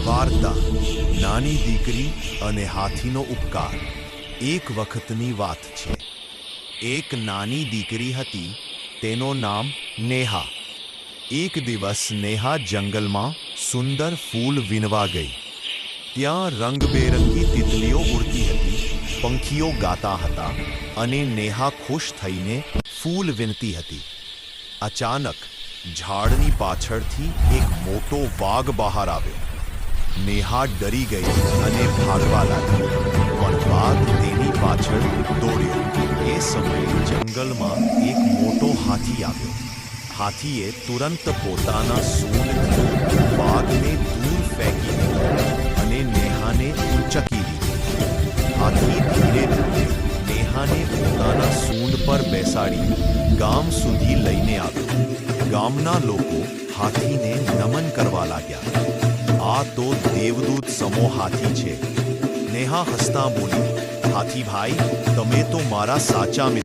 વાર્તા નાની દીકરી અને હાથીનો ઉપકાર. એક વખતની વાત છે. એક નાની દીકરી હતી, તેનું નામ નેહા. એક દિવસ નેહા જંગલમાં સુંદર ફૂલ વીણવા ગઈ. ત્યાં રંગબેરંગી તિતલીઓ ઉડતી હતી, પંખીઓ ગાતા હતા અને નેહા ખુશ થઈને ફૂલ વીણતી હતી. અચાનક ઝાડની પાછળથી એક મોટો વાઘ બહાર આવ્યો. નેહા ડરી ગઈ અને ભાગવા લાગી, પણ વાઘ તેની પાછળ દોડ્યો. એ સમયે જંગલમાં એક મોટો હાથી આવ્યો. હાથીએ તુરંત પોતાના સૂંઢથી વાઘને દૂર ફેંકી દીધો અને નેહાને ઉંચકી દીધી. હાથી ધીરે ધીરે નેહાને પોતાના સૂંઢ પર બેસાડી ગામ સુધી લઈને આવ્યો. ગામના લોકો હાથીને નમન કરવા લાગ્યા. આ તો દેવદૂત સમો હાથી છે. નેહા હસતા બોલી, હાથી ભાઈ, તમે તો મારા સાચા મિત્ર